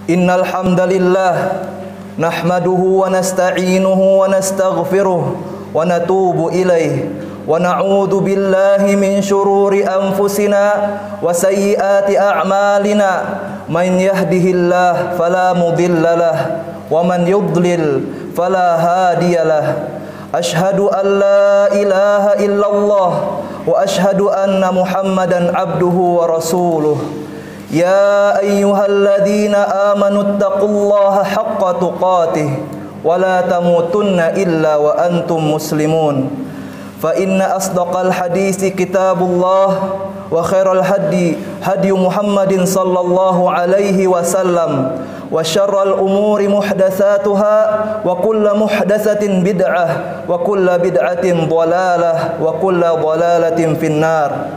Innal hamdalillah nahmaduhu wa nasta'inuhu wa nastaghfiruh wa natubu ilaih wa na'udzu billahi min shururi anfusina wa sayyiati a'malina man yahdihillahu fala mudhillalah wa man yudlil fala hadiyalah. Ashhadu an la ilaha illallah wa ashhadu anna Muhammadan abduhu wa rasuluh. Ya ayyuhalladzina amanu taqullaha haqqa tuqatih wa la tamutunna illa wa antum muslimun. Fa inna asdaqal hadisi kitabullah wa khairal hadi Muhammadin sallallahu alaihi wasallam wa syarral umuri muhdatsatuha wa kullu muhdatsatin bid'ah wa kullu bid'atin dhalalah wa kullu dhalalatin finnar.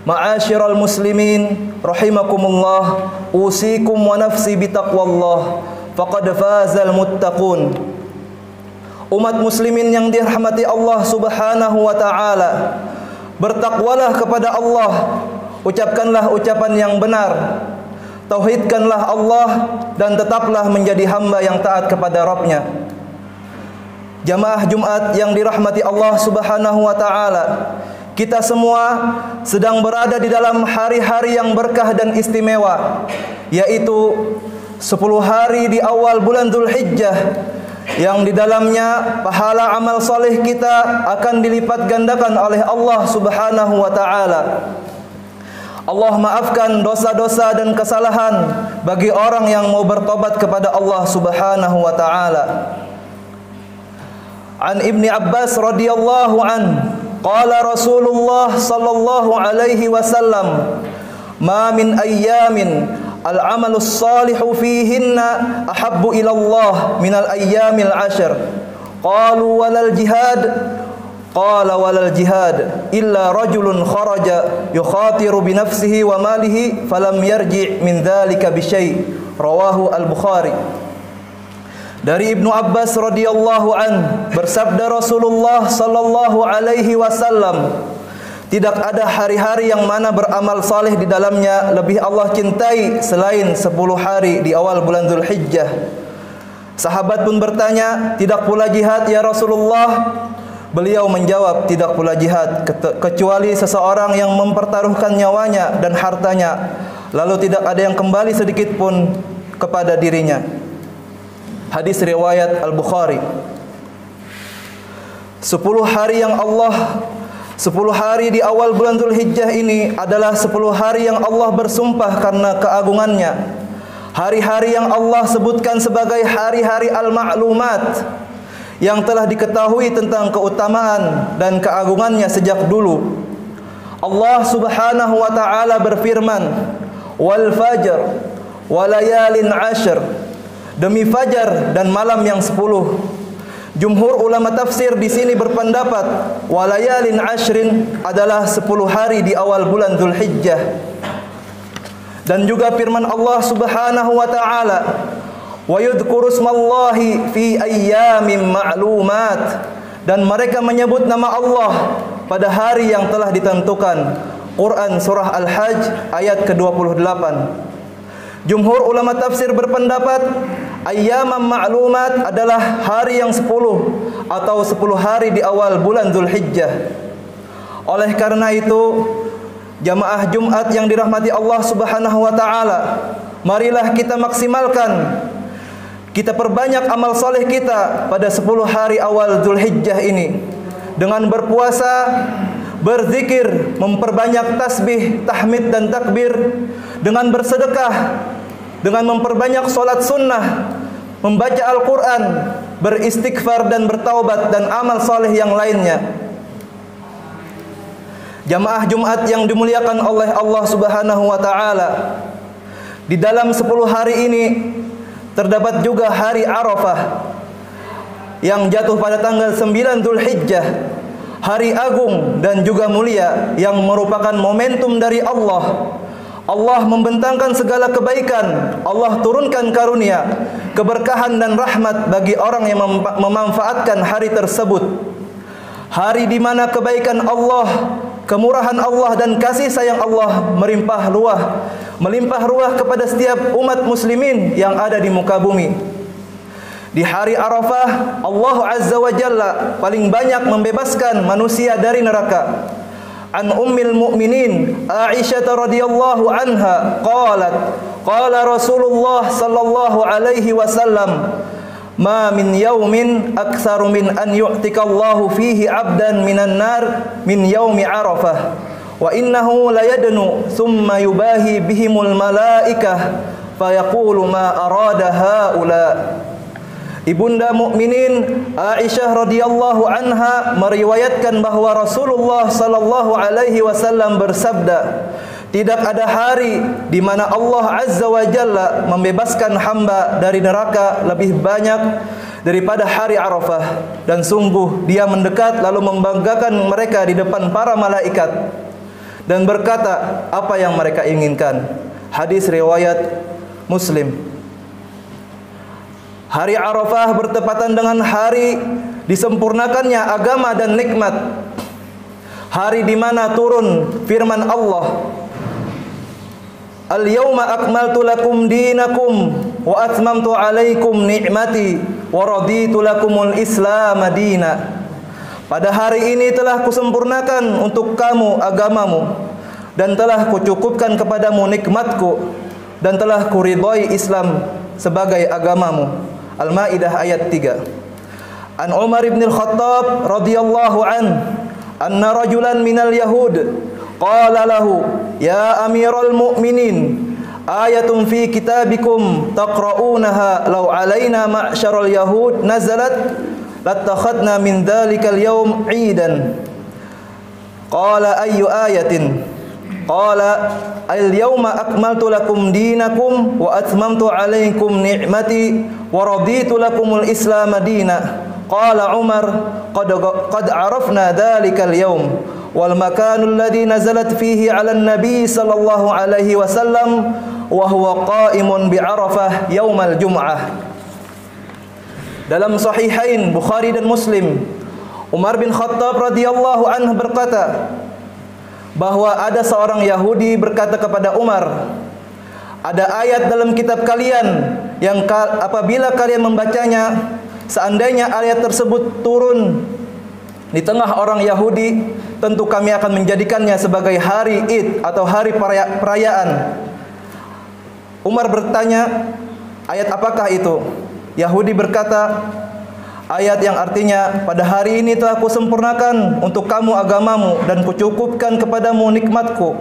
Ma'asyiral muslimin rahimakumullah, usikum wa nafsi bitaqwallah faqad fazal muttaqun. Umat muslimin yang dirahmati Allah Subhanahu wa taala, bertakwalah kepada Allah, ucapkanlah ucapan yang benar, tauhidkanlah Allah dan tetaplah menjadi hamba yang taat kepada Rabb-Nya. Jamaah Jumat yang dirahmati Allah Subhanahu wa taala, kita semua sedang berada di dalam hari-hari yang berkah dan istimewa, yaitu 10 hari di awal bulan Dzulhijjah, yang di dalamnya pahala amal soleh kita akan dilipat gandakan oleh Allah Subhanahu wa taala. Allah maafkan dosa-dosa dan kesalahan bagi orang yang mau bertobat kepada Allah Subhanahu wa taala. An Ibni Abbas radhiyallahu anhu, qala Rasulullah sallallahu alaihi wasallam, ma min ayyamin al-amalus salihu fihinna ahabbu ila Allah minal ayyamil ashr. Qalu walal jihad, qala walal jihad illa rajulun kharaja yukhatiru bi nafsihi wa malihi falam yarji' min dzalika bi syai'. Rawahu al-Bukhari. Dari Ibnu Abbas radhiyallahu an, bersabda Rasulullah sallallahu alaihi wasallam, tidak ada hari-hari yang mana beramal saleh di dalamnya lebih Allah cintai selain 10 hari di awal bulan Dzulhijjah. Sahabat pun bertanya, tidak pula jihad ya Rasulullah? Beliau menjawab, tidak pula jihad kecuali seseorang yang mempertaruhkan nyawanya dan hartanya, lalu tidak ada yang kembali sedikit pun kepada dirinya. Hadis riwayat Al-Bukhari. 10 hari yang 10 hari di awal bulan Dzulhijjah ini adalah 10 hari yang Allah bersumpah karena keagungannya. Hari-hari yang Allah sebutkan sebagai hari-hari al-ma'lumat, yang telah diketahui tentang keutamaan dan keagungannya sejak dulu. Allah Subhanahu wa taala berfirman, wal fajr wa layalin 'ashr, demi fajar dan malam yang 10. Jumhur ulama tafsir di sini berpendapat walayalin 'ashrin adalah 10 hari di awal bulan Dzulhijjah. Dan juga firman Allah Subhanahu wa taala, wa yudhkuru smallahi fi ayyamin ma'lumat, dan mereka menyebut nama Allah pada hari yang telah ditentukan. Quran surah Al-Hajj ayat ke-28. Jumhur ulama tafsir berpendapat ayyaman ma'lumat adalah hari yang 10 atau 10 hari di awal bulan Dzulhijjah. Oleh karena itu, jamaah Jumat yang dirahmati Allah Subhanahu wa taala, marilah kita maksimalkan, kita perbanyak amal soleh kita pada 10 hari awal Dzulhijjah ini dengan berpuasa, berzikir, memperbanyak tasbih, tahmid dan takbir, dengan bersedekah, dengan memperbanyak solat sunnah, membaca Al-Quran, beristighfar dan bertaubat, dan amal soleh yang lainnya. Jamaah Jumat yang dimuliakan oleh Allah Subhanahu wa taala, di dalam 10 hari ini terdapat juga hari Arafah yang jatuh pada tanggal 9 Dzulhijjah, hari agung dan juga mulia yang merupakan momentum dari Allah. Allah membentangkan segala kebaikan, Allah turunkan karunia, keberkahan dan rahmat bagi orang yang memanfaatkan hari tersebut. Hari di mana kebaikan Allah, kemurahan Allah dan kasih sayang Allah melimpah ruah kepada setiap umat muslimin yang ada di muka bumi. Di hari Arafah, Allah Azza wa Jalla paling banyak membebaskan manusia dari neraka. An ummil mu'minin Aisyah radhiyallahu anha qalat qala Rasulullah sallallahu alaihi wasallam ma min yaumin aktsaru min an yu'tikallahu fihi 'abdan minan nar min yaumi Arafah wa innahu la yadnu thumma yubahi bihimul malaikah fayaqulu ma arada haula. Ibunda mukminin Aisyah radhiyallahu anha meriwayatkan bahwa Rasulullah sallallahu alaihi wasallam bersabda, tidak ada hari di mana Allah Azza wa Jalla membebaskan hamba dari neraka lebih banyak daripada hari Arafah, dan sungguh Dia mendekat lalu membanggakan mereka di depan para malaikat dan berkata apa yang mereka inginkan. Hadis riwayat Muslim. Hari Arafah bertepatan dengan hari disempurnakannya agama dan nikmat. Hari di mana turun firman Allah, Al-yawma akmaltu lakum dinakum wa atmamtu alaikum ni'mati wa raditu lakumul Islam madina. Pada hari ini telah kusempurnakan untuk kamu agamamu dan telah kucukupkan kepadamu nikmatku dan telah kuridhai Islam sebagai agamamu. Al-Maidah ayat 3. An Umar ibn al-Khattab radhiyallahu anna rajulan minal yahud qala lahu ya amiral mu'minin ayatun fi kitabikum taqra'unaha law alaina ma'syaral yahud nazalat latakhadna min dhalikal yawm 'idan. Qala ayyu ayatin? Qala al-yawma akmaltu lakum dinakum wa atmamtu alaikum ni'mati wa raditu lakumul Islam madina. Qala Umar qad arafna dhalikal yawm wal makanul ladzi nazalat fihi 'alan nabi sallallahu alaihi wasallam wa huwa qa'imun bi Arafah yaumal jum'ah. Dalam sahihain Bukhari dan Muslim, Umar bin Khattab radhiyallahu anhu berkata bahwa ada seorang Yahudi berkata kepada Umar, ada ayat dalam kitab kalian yang apabila kalian membacanya, seandainya ayat tersebut turun di tengah orang Yahudi, tentu kami akan menjadikannya sebagai hari Id atau hari perayaan. Umar bertanya, ayat apakah itu? Yahudi berkata, ayat yang artinya pada hari ini telah kusempurnakan untuk kamu agamamu dan kucukupkan kepadamu nikmatku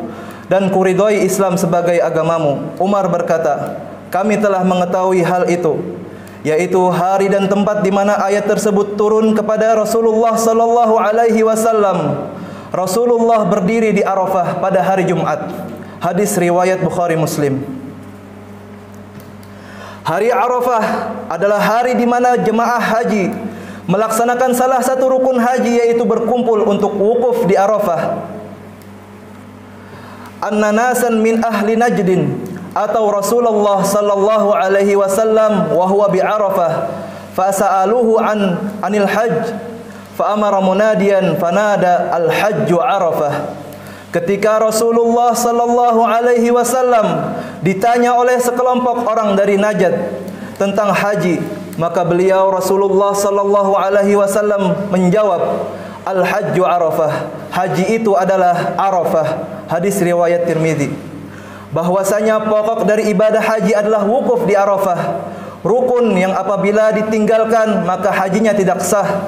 dan kuridhai Islam sebagai agamamu. Umar berkata, kami telah mengetahui hal itu, yaitu hari dan tempat di mana ayat tersebut turun kepada Rasulullah sallallahu alaihi wasallam. Rasulullah berdiri di Arafah pada hari Jumat. Hadis riwayat Bukhari Muslim. Hari Arafah adalah hari di mana jemaah haji melaksanakan salah satu rukun haji, yaitu berkumpul untuk wukuf di Arafah. Anna nasan min ahli Najdin atau Rasulullah sallallahu alaihi wasallam wa huwa bi Arafah fasa'aluhu anil hajj fa amara munadiyan fanada al hajju Arafah. Ketika Rasulullah sallallahu alaihi wasallam ditanya oleh sekelompok orang dari Najd tentang haji, maka beliau Rasulullah sallallahu alaihi wasallam menjawab, al-hajju Arafah. Haji itu adalah Arafah. Hadis riwayat Tirmizi. Bahwasanya pokok dari ibadah haji adalah wukuf di Arafah. Rukun yang apabila ditinggalkan maka hajinya tidak sah.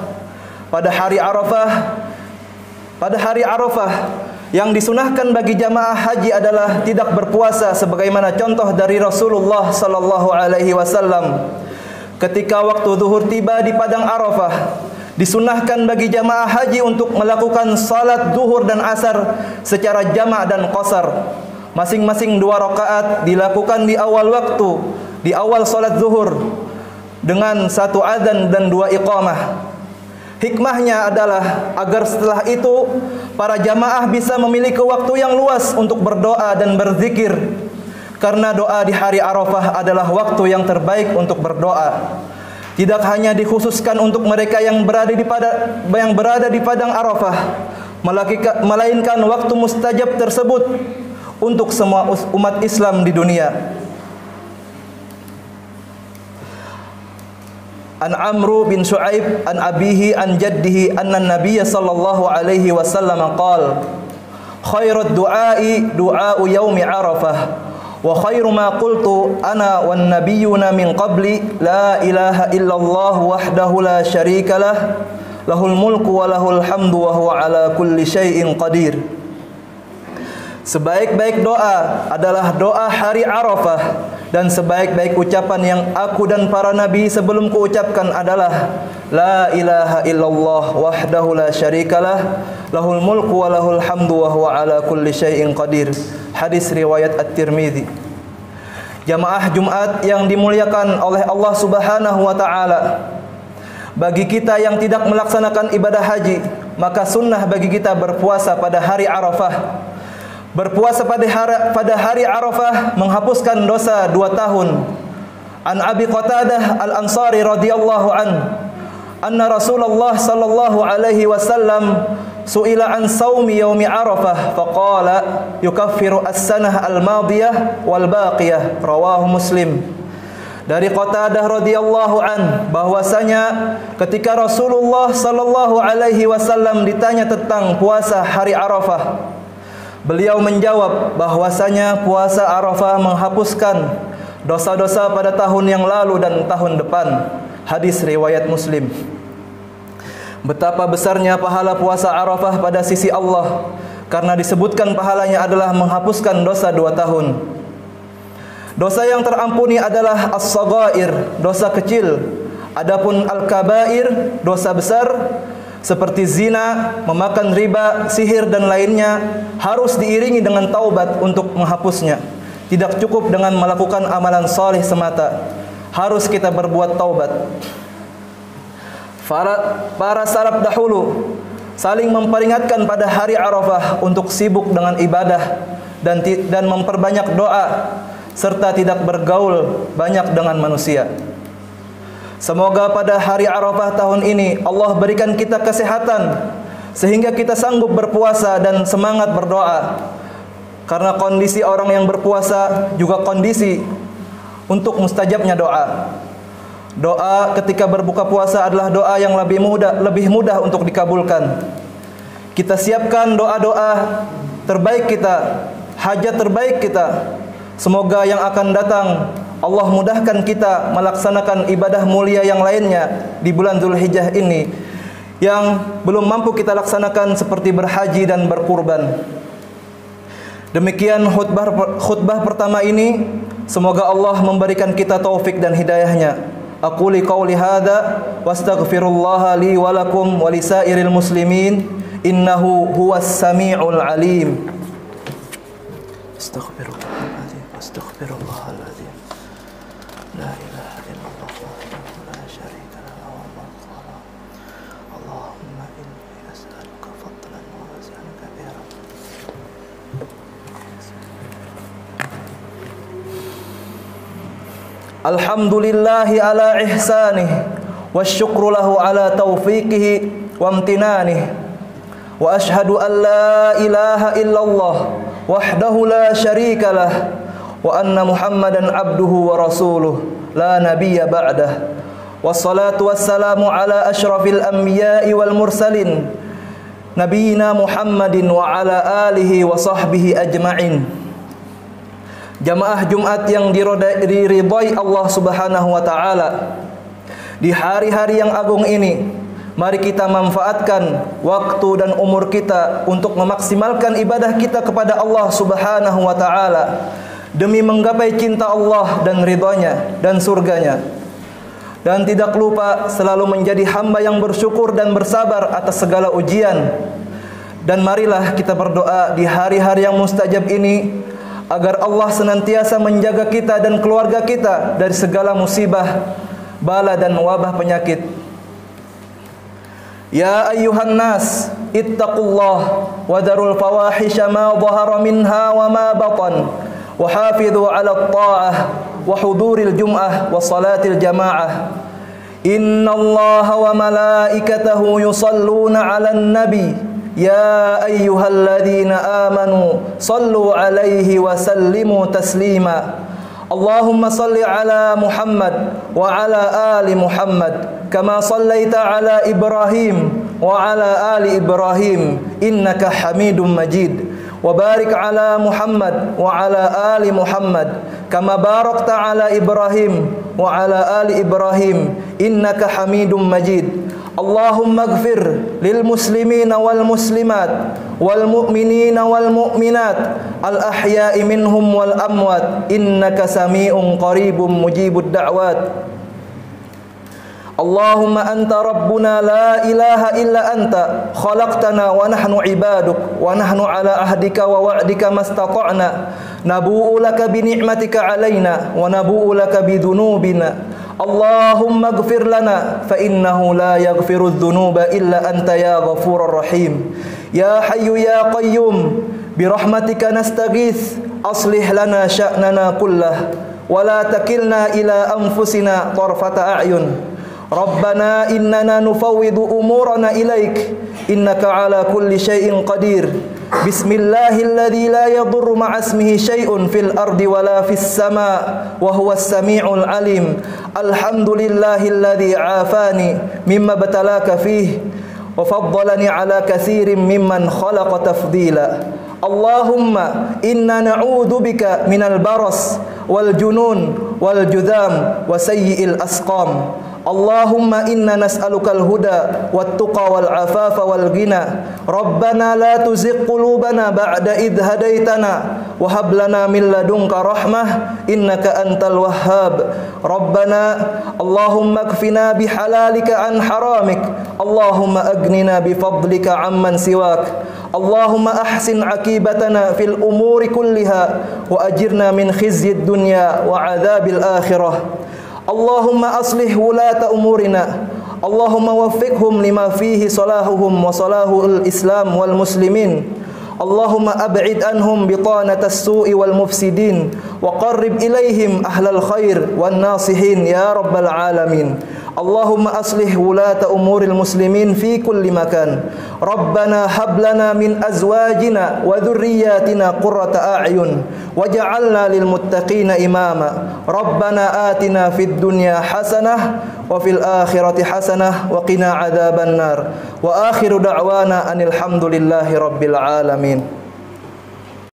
Pada hari Arafah yang disunahkan bagi jamaah haji adalah tidak berpuasa, sebagaimana contoh dari Rasulullah sallallahu alaihi wasallam. Ketika waktu zuhur tiba di padang Arafah, disunahkan bagi jamaah haji untuk melakukan salat zuhur dan asar secara jamak dan qasar. Masing-masing 2 rakaat dilakukan di awal waktu, di awal salat zuhur dengan 1 azan dan 2 iqamah. Hikmahnya adalah agar setelah itu para jamaah bisa memiliki waktu yang luas untuk berdoa dan berzikir, karena doa di hari Arafah adalah waktu yang terbaik untuk berdoa. Tidak hanya dikhususkan untuk mereka yang berada di padang Arafah, melainkan waktu mustajab tersebut untuk semua umat Islam di dunia. An Amru bin Shu'aib an abihi an jaddihi anna Nabiyya sallallahu alaihi wasallam qala khairud du'ai du'a'u yaumi Arafah wa khairu ma qultu ana wan nabiyyuna min qabli la ilaha illallah wahdahu la syarika lah lahul mulku wa lahul hamdu wa huwa ala kulli syai'in qadir. Sebaik-baik doa adalah doa hari Arafah, dan sebaik-baik ucapan yang aku dan para nabi sebelumku ucapkan adalah la ilaha illallah wahdahu la syarikalah lahul mulku wa lahul hamdu wa huwa ala kulli syai'in qadir. Hadis riwayat At-Tirmidzi. Jamaah Jumat yang dimuliakan oleh Allah Subhanahu wa taala, bagi kita yang tidak melaksanakan ibadah haji, maka sunnah bagi kita berpuasa pada hari Arafah. Berpuasa pada hari Arafah menghapuskan dosa 2 tahun. An Abi Qatadah Al-Ansari radhiyallahu anna Rasulullah sallallahu alaihi wasallam su'ila an saumi yaumi Arafah faqala yukaffiru as-sanah al-madiyah wal baqiyah. Rawahu Muslim. Dari Qatadah radhiyallahu bahwasanya ketika Rasulullah sallallahu alaihi wasallam ditanya tentang puasa hari Arafah, beliau menjawab bahwasanya puasa Arafah menghapuskan dosa-dosa pada tahun yang lalu dan tahun depan. Hadis riwayat Muslim. Betapa besarnya pahala puasa Arafah pada sisi Allah, karena disebutkan pahalanya adalah menghapuskan dosa 2 tahun. Dosa yang terampuni adalah as-saghair, dosa kecil. Adapun al-kabair, dosa besar seperti zina, memakan riba, sihir dan lainnya, harus diiringi dengan taubat untuk menghapusnya. Tidak cukup dengan melakukan amalan saleh semata, harus kita berbuat taubat. Para salaf dahulu saling memperingatkan pada hari Arafah untuk sibuk dengan ibadah dan memperbanyak doa serta tidak bergaul banyak dengan manusia. Semoga pada hari Arafah tahun ini Allah berikan kita kesehatan sehingga kita sanggup berpuasa dan semangat berdoa. Karena kondisi orang yang berpuasa juga kondisi untuk mustajabnya doa. Doa ketika berbuka puasa adalah doa yang lebih mudah untuk dikabulkan. Kita siapkan doa-doa terbaik kita, hajat terbaik kita. Semoga yang akan datang Allah mudahkan kita melaksanakan ibadah mulia yang lainnya di bulan Dzulhijjah ini yang belum mampu kita laksanakan seperti berhaji dan berkurban. Demikian khutbah pertama ini. Semoga Allah memberikan kita taufik dan hidayahnya. Aqulu qauli hadza wastaghfirullaha li wa lakum wa lisairil muslimin innahu huwas samiul alim. Astaghfirullahaladzim, astaghfirullahaladzim. La ilaha illallah wahdahu la syarika lahu lahul mulku wa lahul hamdu. Allahumma inni as'aluka fadlan wa rizqan kabiran. Alhamdulillahi ala ihsanih wasyukru lahu ala taufiqihi wa amtinanih. Wa ashhadu an la ilaha illallah wahdahu la syarika lah wa anna Muhammadan abduhu wa rasuluh la nabiyya ba'dah. Wassalatu wassalamu ala asyrafil anbiya'i wal mursalin nabiyina Muhammadin wa ala alihi wa sahbihi ajma'in. Jamaah Jumat yang diridhai Allah Subhanahu wa taala, di hari-hari yang agung ini mari kita manfaatkan waktu dan umur kita untuk memaksimalkan ibadah kita kepada Allah Subhanahu wa taala demi menggapai cinta Allah dan ridhanya dan surganya. Dan tidak lupa selalu menjadi hamba yang bersyukur dan bersabar atas segala ujian. Dan marilah kita berdoa di hari-hari yang mustajab ini agar Allah senantiasa menjaga kita dan keluarga kita dari segala musibah, bala dan wabah penyakit. Ya ayyuhan nas ittaqullah wa darul fawahisha ma dhahara minha wa ma batan wa hafidhu ala at-ta'ah wa huduril jum'ah wa salatil jamaah. Innallaha wa malaikatahu yusalluna 'alan nabi يا أيها الذين آمنوا صلوا عليه وسلموا تسليما اللهم صل على محمد وعلى آل محمد كما صليت على إبراهيم وعلى آل إبراهيم إنك حميد مجيد وبارك على محمد وعلى آل محمد كما باركت على إبراهيم وعلى آل إبراهيم إنك حميد مجيد اللهم اغفر للمسلمين والمسلمات والمؤمنين والمؤمنات الأحياء منهم والأموات إنك سميع قريب مجيب الدعوات اللهم أنت ربنا لا إله إلا أنت خلقتنا ونحن عبادك ونحن على عهدك ووعدك ما استطعنا نبوء لك بنعمتك علينا ونبوء لك بذنوبنا اللهم اغفر لنا فإنه لا يغفر الذنوب إلا أنت يا غفور رحيم يا حي يا قيوم برحمتك نستغيث أصلح لنا شأننا كله ولا تكلنا إلى أنفسنا طرفة أعين ربنا إننا نفوض أمورنا إليك إنك على كل شيء قدير بسم الله الذي لا يضر مع اسمه شيء في الأرض ولا في السماء وهو السميع العليم الحمد لله الذي عافاني مما ابتلاك فيه وفضلني على كثير ممن خلق تفضيلا اللهم إنا نعوذ بك من البرص والجنون والجذام وسيء الأسقام اللهم إنا نسألك الهدى والتقى والعفاف والغنى ربنا لا تزغ قلوبنا بعد إذ هديتنا وهب لنا من لدنك رحمة إنك أنت الوهاب ربنا اللهم اكفنا بحلالك عن حرامك اللهم أغننا بفضلك عمن سواك اللهم أحسن عاقبتنا في الأمور كلها وأجرنا من خزي الدنيا وعذاب الآخرة اللهم أصلح ولاة أمورنا اللهم وفقهم لما فيه صلاحهم وصلاح الإسلام والمسلمين اللهم أبعد عنهم بطانة السوء والمفسدين وقرب إليهم أهل الخير والناصحين يا رب العالمين اللهم أصلح ولاة أمور المسلمين في كل مكان ربنا هب لنا من أزواجنا وذرياتنا قرة أعين وجعلنا للمتقين إماما ربنا آتنا في الدنيا حسنة وفي الآخرة حسنة وقنا عذاب النار وآخر دعوانا أن الحمد لله رب العالمين